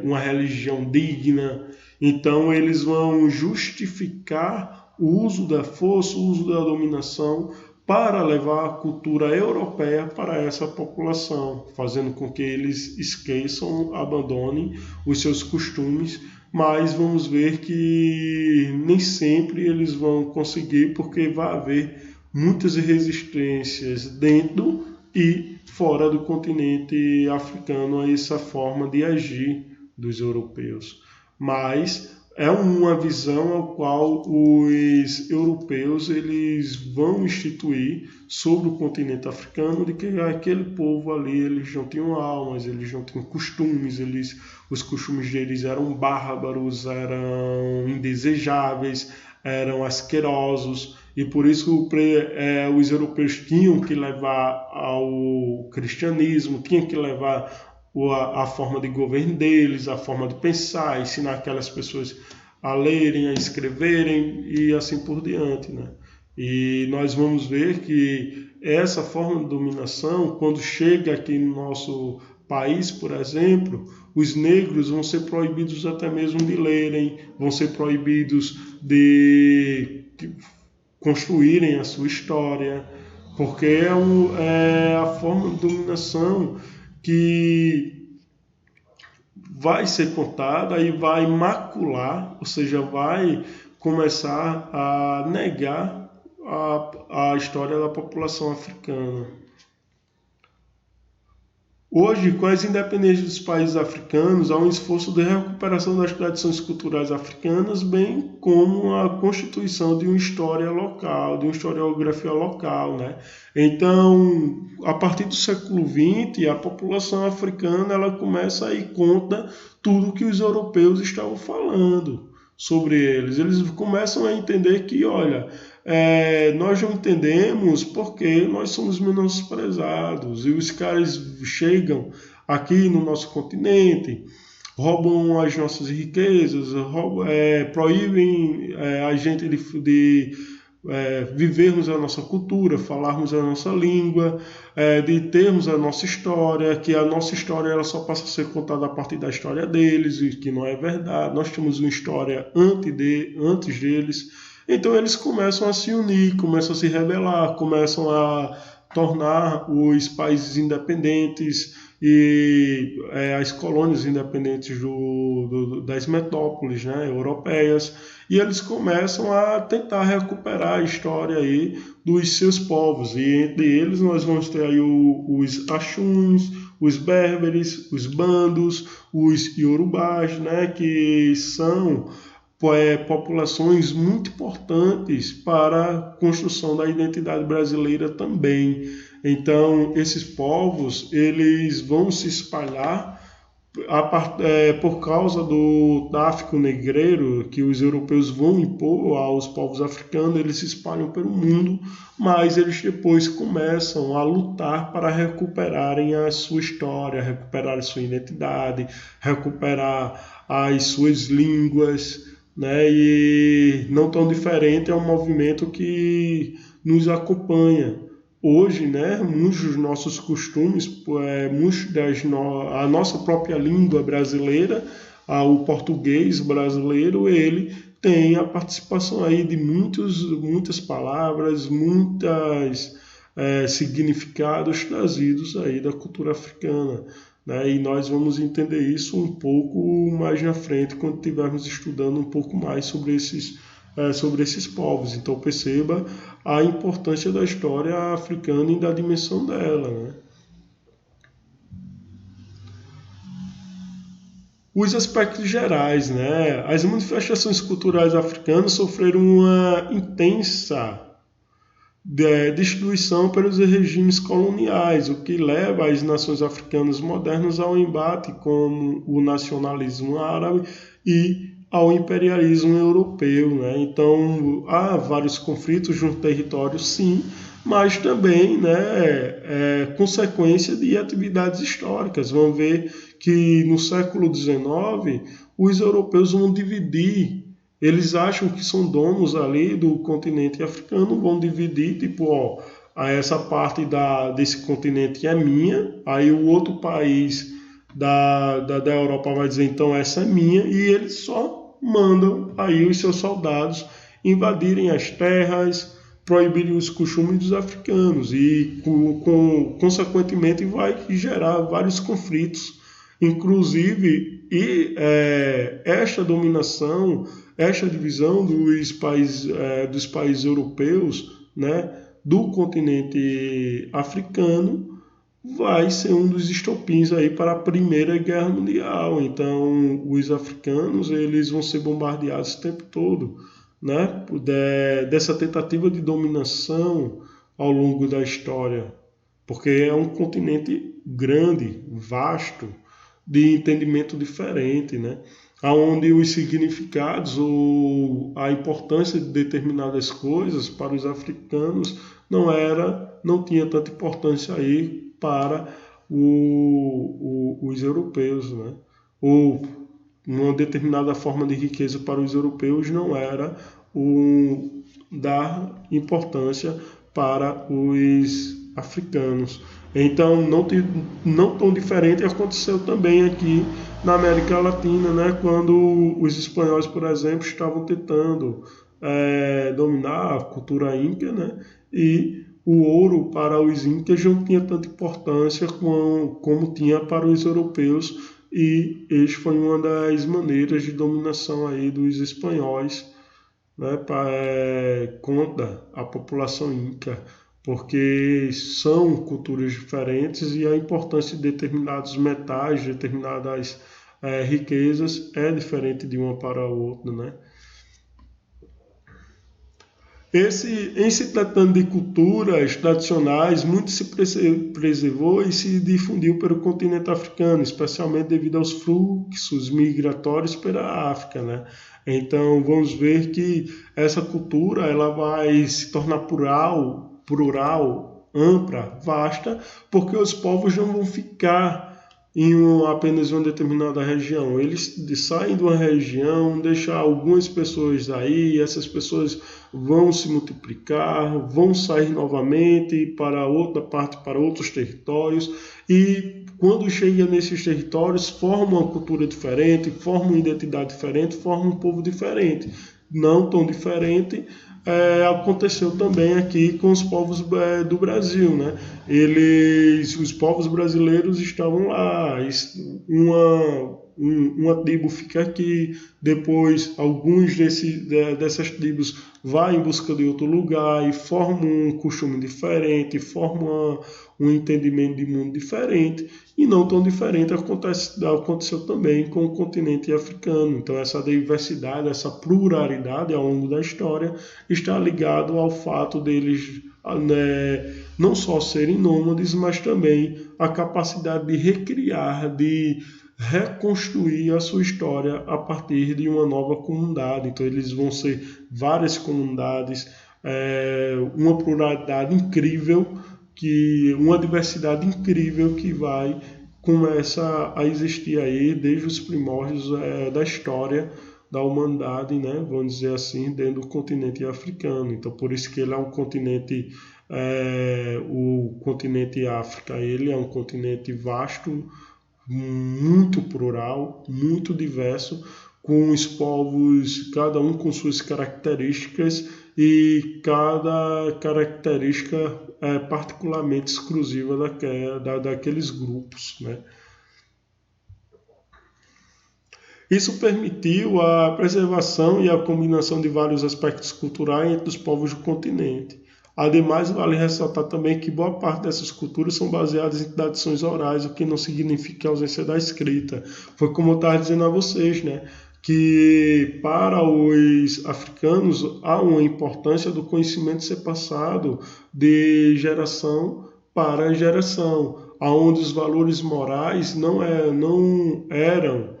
A: uma religião digna. Então eles vão justificar o uso da força, o uso da dominação para levar a cultura europeia para essa população, fazendo com que eles esqueçam, abandonem os seus costumes, mas vamos ver que nem sempre eles vão conseguir, porque vai haver muitas resistências dentro e fora do continente africano a essa forma de agir dos europeus. Mas é uma visão ao qual os europeus eles vão instituir sobre o continente africano, de que aquele povo ali eles não tinham almas, eles não tinham costumes, os costumes deles eram bárbaros, eram indesejáveis, eram asquerosos, e por isso os europeus tinham que levar ao cristianismo, tinham que levar a forma de governo deles, a forma de pensar, ensinar aquelas pessoas a lerem, a escreverem e assim por diante, né? E nós vamos ver que essa forma de dominação, quando chega aqui no nosso país, por exemplo, os negros vão ser proibidos até mesmo de lerem, vão ser proibidos de construírem a sua história, porque é a forma de dominação que vai ser contada e vai macular, ou seja, vai começar a negar a história da população africana. Hoje, com as independências dos países africanos, há um esforço de recuperação das tradições culturais africanas, bem como a constituição de uma história local, de uma historiografia local, né? Então, a partir do século XX, a população africana ela começa a ir contra tudo que os europeus estavam falando sobre eles. Eles começam a entender que, olha, nós não entendemos porque nós somos menosprezados e os caras chegam aqui no nosso continente, roubam as nossas riquezas, proíbem a gente de vivermos a nossa cultura, falarmos a nossa língua, de termos a nossa história, que a nossa história ela só passa a ser contada a partir da história deles, e que não é verdade. Nós temos uma história antes deles. Então eles começam a se unir, começam a se rebelar, começam a tornar os países independentes e as colônias independentes das metrópoles, né, europeias, e eles começam a tentar recuperar a história aí dos seus povos, e entre eles nós vamos ter aí os Achuns, os Berberes, os Bandos, os Iorubás, né, que são populações muito importantes para a construção da identidade brasileira também. Então, esses povos eles vão se espalhar por causa do tráfico negreiro que os europeus vão impor aos povos africanos. Eles se espalham pelo mundo, mas eles depois começam a lutar para recuperarem a sua história, recuperar a sua identidade, recuperar as suas línguas, né? E não tão diferente é um movimento que nos acompanha hoje, né? Muitos dos nossos costumes, a nossa própria língua brasileira, o português brasileiro, ele tem a participação aí de muitas palavras, muitos significados trazidos aí da cultura africana. Né? E nós vamos entender isso um pouco mais na frente, quando estivermos estudando um pouco mais sobre esses povos. Então perceba a importância da história africana e da dimensão dela. Né? os aspectos gerais, né? As manifestações culturais africanas sofreram uma intensa destruição pelos regimes coloniais, o que leva as nações africanas modernas ao embate com o nacionalismo árabe e ao imperialismo europeu, né? Então há vários conflitos no território, sim, mas também, né, consequência de atividades históricas. Vamos ver que no século XIX os europeus vão dividir. Eles acham que são donos ali do continente africano, vão dividir, tipo, ó, essa parte desse continente é minha, aí o outro país da Europa vai dizer, então essa é minha, e eles só mandam aí os seus soldados invadirem as terras, proibirem os costumes dos africanos, e consequentemente vai gerar vários conflitos, inclusive, esta dominação, esta divisão dos países europeus, né, do continente africano, vai ser um dos estopins aí para a Primeira Guerra Mundial. Então, os africanos eles vão ser bombardeados o tempo todo, né, dessa tentativa de dominação ao longo da história, porque é um continente grande, vasto, de entendimento diferente, né? Onde os significados ou a importância de determinadas coisas para os africanos não tinha tanta importância aí para os europeus, né? Ou uma determinada forma de riqueza para os europeus não era dar importância para os africanos. Então, não tão diferente aconteceu também aqui na América Latina, né, quando os espanhóis, por exemplo, estavam tentando dominar a cultura inca, né, e o ouro para os incas não tinha tanta importância como tinha para os europeus, e este foi uma das maneiras de dominação aí dos espanhóis, né, contra a população inca, porque são culturas diferentes e a importância de determinados metais, determinadas riquezas é diferente de uma para a outra, né? Em se tratando de culturas tradicionais, muito se preservou e se difundiu pelo continente africano, especialmente devido aos fluxos migratórios pela África, né? Então, vamos ver que essa cultura ela vai se tornar plural, ampla, vasta, porque os povos não vão ficar apenas em uma determinada região. Eles saem de uma região, deixam algumas pessoas aí, essas pessoas vão se multiplicar, vão sair novamente para outra parte, para outros territórios, e quando chega nesses territórios, formam uma cultura diferente, formam uma identidade diferente, formam um povo diferente. Não tão diferente, aconteceu também aqui com os povos do Brasil, né? Os povos brasileiros estavam lá, uma tribo fica aqui, depois alguns dessas tribos vai em busca de outro lugar e formam um costume diferente, formam um entendimento de mundo diferente, e não tão diferente aconteceu também com o continente africano. Então essa diversidade, essa pluralidade ao longo da história está ligado ao fato deles, né, não só serem nômades, mas também a capacidade de recriar, de reconstruir a sua história a partir de uma nova comunidade. Então eles vão ser várias comunidades, uma pluralidade incrível, uma diversidade incrível que começa a existir aí desde os primórdios da história da humanidade, né? Vamos dizer assim, dentro do continente africano. Então por isso que ele é um continente, o continente África, ele é um continente vasto, muito plural, muito diverso, com os povos, cada um com suas características, e cada característica é particularmente exclusiva daqueles grupos, né? Isso permitiu a preservação e a combinação de vários aspectos culturais entre os povos do continente. Ademais, vale ressaltar também que boa parte dessas culturas são baseadas em tradições orais, o que não significa a ausência da escrita. Foi como eu estava dizendo a vocês, né? Que para os africanos há uma importância do conhecimento ser passado de geração para geração, aonde os valores morais não eram,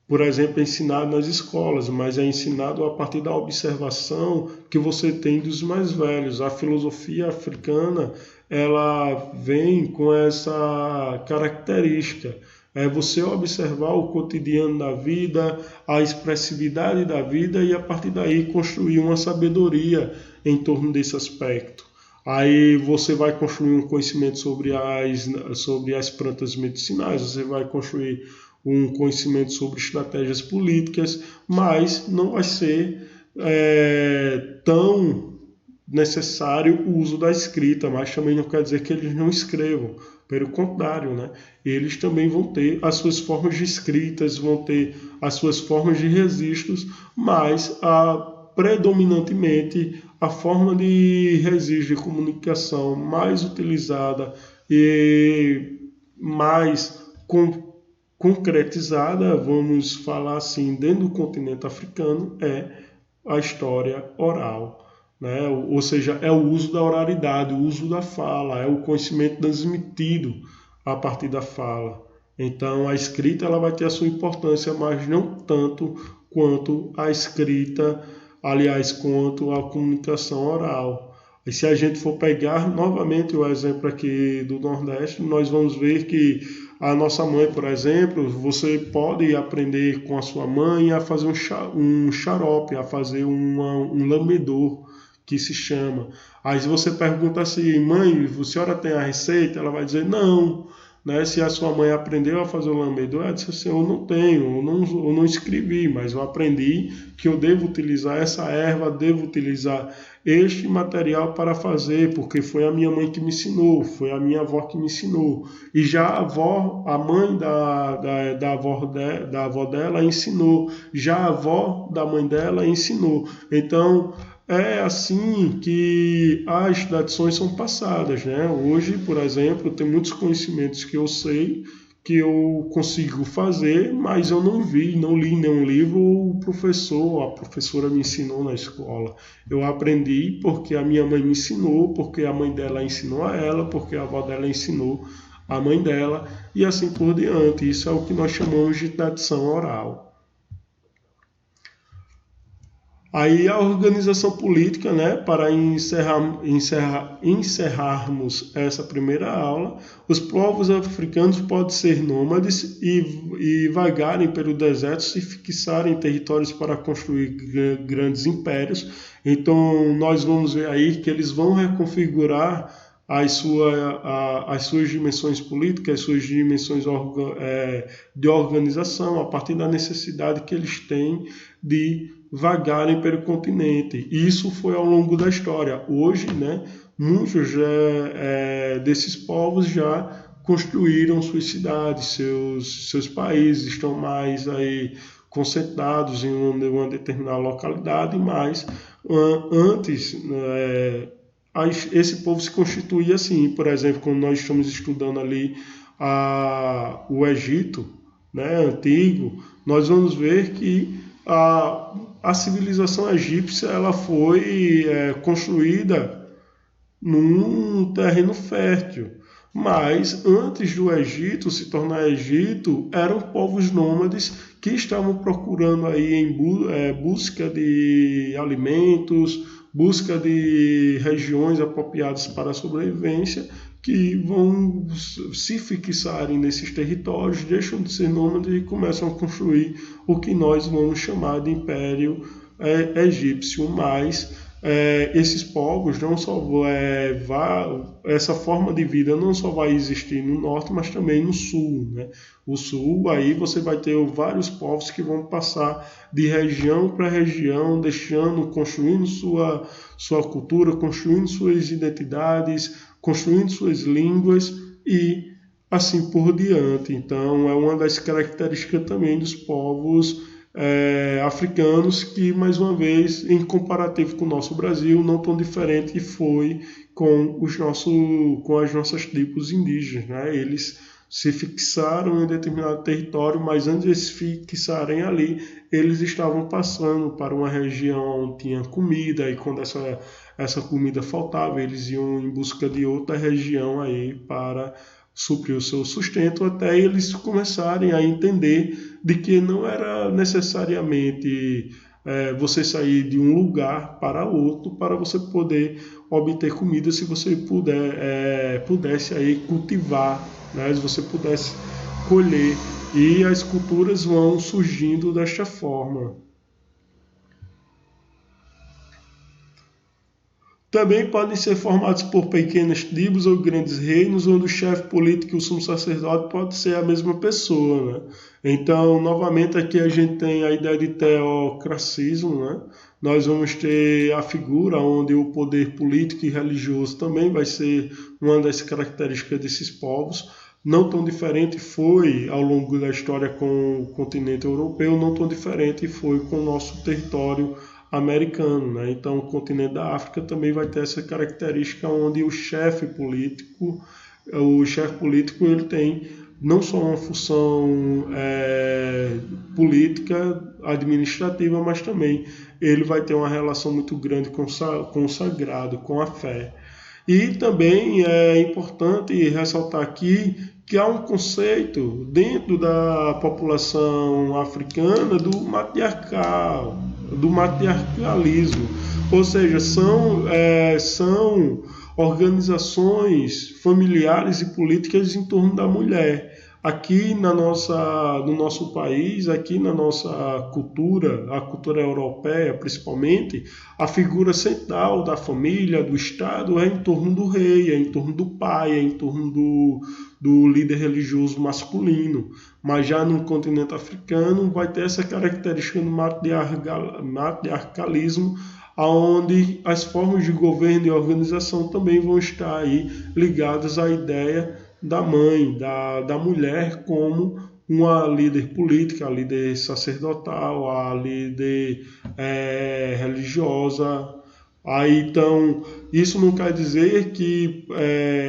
A: por exemplo, ensinados nas escolas, mas é ensinado a partir da observação que você tem dos mais velhos. A filosofia africana, ela vem com essa característica. É você observar o cotidiano da vida, a expressividade da vida e a partir daí construir uma sabedoria em torno desse aspecto. Aí você vai construir um conhecimento sobre as plantas medicinais, você vai construir um conhecimento sobre estratégias políticas, mas não vai ser tão necessário o uso da escrita, mas também não quer dizer que eles não escrevam. Pelo contrário, né? Eles também vão ter as suas formas de escritas, vão ter as suas formas de registros, mas predominantemente a forma de registro de comunicação mais utilizada e mais concretizada, vamos falar assim, dentro do continente africano, é a história oral. Né? Ou seja, é o uso da oralidade, o uso da fala, é o conhecimento transmitido a partir da fala. Então, a escrita ela vai ter a sua importância, mas não tanto quanto a escrita, aliás, quanto a comunicação oral. E se a gente for pegar novamente o exemplo aqui do Nordeste, nós vamos ver que a nossa mãe, por exemplo, você pode aprender com a sua mãe a fazer um xarope, a fazer um lambedor, que se chama. Aí se você pergunta assim, mãe, a senhora tem a receita? Ela vai dizer, não. Né? Se a sua mãe aprendeu a fazer o lambedor, ela disse assim, eu não tenho, eu não escrevi, mas eu aprendi que eu devo utilizar essa erva, devo utilizar este material para fazer, porque foi a minha mãe que me ensinou, foi a minha avó que me ensinou. E já a avó, a mãe da avó dela ensinou, já a avó da mãe dela ensinou. Então, é assim que as tradições são passadas, né? Hoje, por exemplo, tem muitos conhecimentos que eu sei, que eu consigo fazer, mas eu não vi, não li nenhum livro, o professor, a professora me ensinou na escola. Eu aprendi porque a minha mãe me ensinou, porque a mãe dela ensinou a ela, porque a avó dela ensinou a mãe dela, e assim por diante. Isso é o que nós chamamos de tradição oral. Aí a organização política, né, para encerrarmos essa primeira aula, os povos africanos podem ser nômades e vagarem pelo deserto, se fixarem em territórios para construir grandes impérios. Então nós vamos ver aí que eles vão reconfigurar as suas dimensões políticas, as suas dimensões de organização, a partir da necessidade que eles têm de vagarem pelo continente. Isso foi ao longo da história. Hoje, né, muitos desses povos já construíram suas cidades, seus países, estão mais aí concentrados em uma determinada localidade, mas antes esse povo se constituía assim. Por exemplo, quando nós estamos estudando ali o Egito, né, antigo, nós vamos ver que a civilização egípcia ela foi construída num terreno fértil. Mas antes do Egito se tornar Egito, eram povos nômades que estavam procurando aí em busca de alimentos, busca de regiões apropriadas para a sobrevivência, que vão se fixarem nesses territórios, deixam de ser nômades e começam a construir o que nós vamos chamar de Império Egípcio. Mas esses povos não só essa forma de vida não só vai existir no norte, mas também no sul, né? O sul, aí você vai ter vários povos que vão passar de região para região, construindo sua cultura, construindo suas identidades, construindo suas línguas e assim por diante. Então é uma das características também dos povos africanos que, mais uma vez, em comparativo com o nosso Brasil, não tão diferente foi com as nossas tribos indígenas, né? Eles se fixaram em determinado território, mas antes de se fixarem ali, eles estavam passando para uma região onde tinha comida, e quando essa comida faltava, eles iam em busca de outra região aí para suprir o seu sustento, até eles começarem a entender de que não era necessariamente você sair de um lugar para outro para você poder obter comida, se você pudesse aí cultivar, né? Se você pudesse colher, e as culturas vão surgindo desta forma. Também podem ser formados por pequenas tribos ou grandes reinos, onde o chefe político e o sumo sacerdote pode ser a mesma pessoa, né? Então, novamente, aqui a gente tem a ideia de teocracismo, né? Nós vamos ter a figura onde o poder político e religioso também vai ser uma das características desses povos. Não tão diferente foi ao longo da história com o continente europeu, não tão diferente foi com o nosso território americano, né? Então, o continente da África também vai ter essa característica onde o chefe político ele tem não só uma função política, administrativa, mas também ele vai ter uma relação muito grande com o sagrado, com a fé. E também é importante ressaltar aqui que há um conceito dentro da população africana do matriarcalismo, ou seja, são organizações familiares e políticas em torno da mulher. Aqui no nosso país, aqui na nossa cultura, a cultura europeia principalmente, a figura central da família, do Estado, é em torno do rei, é em torno do pai, é em torno do líder religioso masculino. Mas já no continente africano vai ter essa característica do matriarcalismo, onde as formas de governo e organização também vão estar aí ligadas à ideia da mãe, da mulher como uma líder política, a líder sacerdotal, a líder religiosa. Aí, então, isso não quer dizer que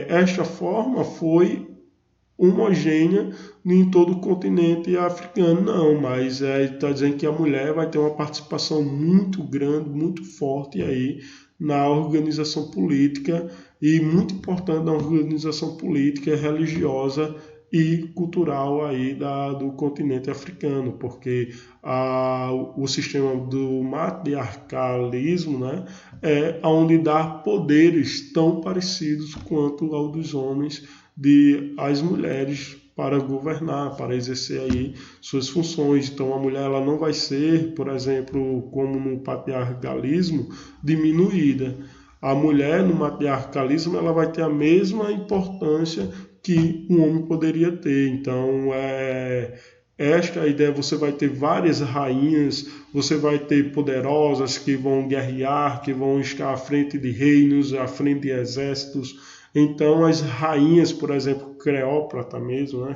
A: esta forma foi homogênea em todo o continente africano, não, mas está dizendo que a mulher vai ter uma participação muito grande, muito forte aí na organização política, e muito importante na organização política, religiosa e cultural aí do continente africano, porque o sistema do matriarcalismo, né, é onde dá poderes tão parecidos quanto ao dos homens às mulheres para governar, para exercer aí suas funções. Então a mulher ela não vai ser, por exemplo, como no patriarcalismo, diminuída. A mulher no matriarcalismo ela vai ter a mesma importância que um homem poderia ter. Então esta ideia, você vai ter várias rainhas, você vai ter poderosas que vão guerrear, que vão estar à frente de reinos, à frente de exércitos. Então, as rainhas, por exemplo, Cleópatra mesmo, né?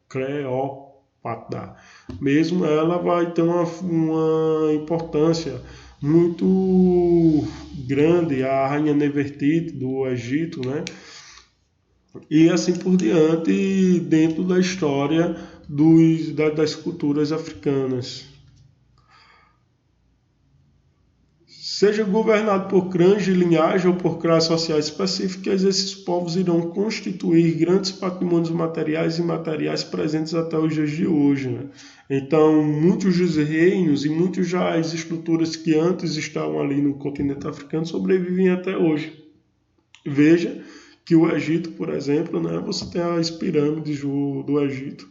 A: Cleópatra mesmo, ela vai ter uma importância muito grande, a rainha Nefertiti do Egito, né? E assim por diante, dentro da história das culturas africanas. Seja governado por clãs de linhagem ou por classes sociais específicas, esses povos irão constituir grandes patrimônios materiais e imateriais presentes até os dias de hoje, né? Então, muitos dos reinos e muitas das estruturas que antes estavam ali no continente africano sobrevivem até hoje. Veja que o Egito, por exemplo, né, você tem as pirâmides do Egito,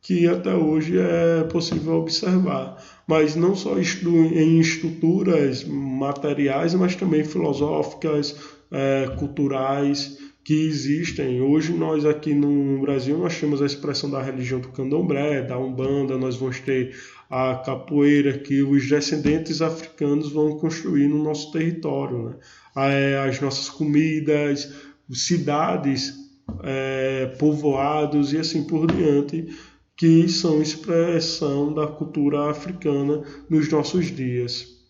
A: que até hoje é possível observar, mas não só em estruturas materiais, mas também filosóficas, culturais, que existem. Hoje nós aqui no Brasil nós temos a expressão da religião do candomblé, da umbanda, nós vamos ter a capoeira que os descendentes africanos vão construir no nosso território, né? As nossas comidas, cidades, povoados e assim por diante, que são expressão da cultura africana nos nossos dias.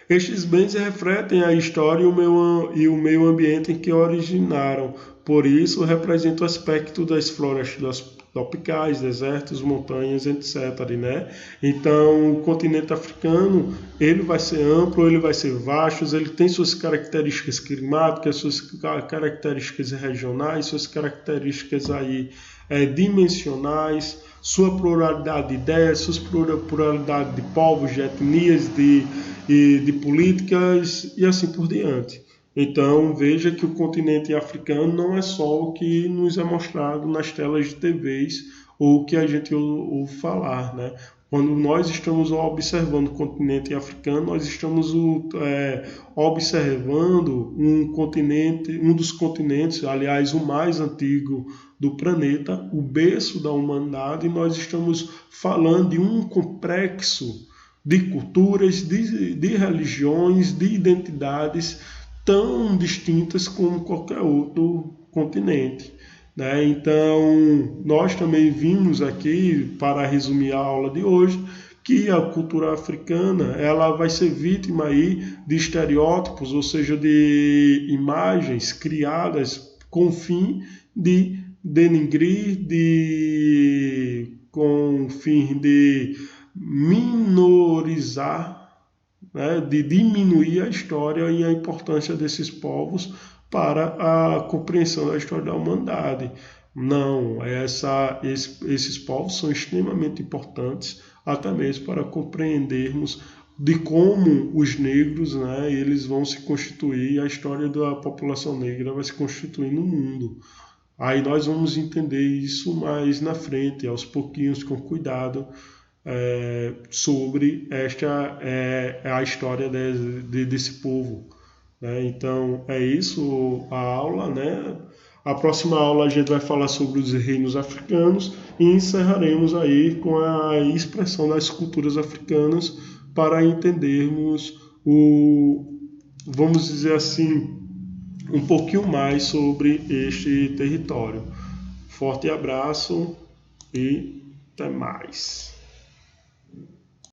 A: Estes bens refletem a história e o meio ambiente em que originaram, por isso representam o aspecto das florestas tropicais, desertos, montanhas, etc. Né? Então, o continente africano ele vai ser amplo, ele vai ser vasto, ele tem suas características climáticas, suas características regionais, suas características aí, dimensionais, sua pluralidade de ideias, sua pluralidade de povos, de etnias, de políticas e assim por diante. Então veja que o continente africano não é só o que nos é mostrado nas telas de TVs ou o que a gente ouve falar, né? Quando nós estamos observando o continente africano, nós estamos observando um dos continentes, aliás, o mais antigo do planeta, o berço da humanidade, e nós estamos falando de um complexo de culturas, de religiões, de identidades tão distintas como qualquer outro continente. Né? Então, nós também vimos aqui, para resumir a aula de hoje, que a cultura africana ela vai ser vítima aí de estereótipos, ou seja, de imagens criadas com o fim de denigrir, com o fim de minorizar, né, de diminuir a história e a importância desses povos para a compreensão da história da humanidade. Não, esses povos são extremamente importantes, até mesmo para compreendermos de como os negros, né, eles vão se constituir, a história da população negra vai se constituir no mundo. Aí nós vamos entender isso mais na frente, aos pouquinhos, com cuidado, sobre a história desse povo. Né? Então é isso a aula, né? A próxima aula a gente vai falar sobre os reinos africanos e encerraremos aí com a expressão das culturas africanas para entendermos vamos dizer assim, um pouquinho mais sobre este território. Forte abraço e até mais.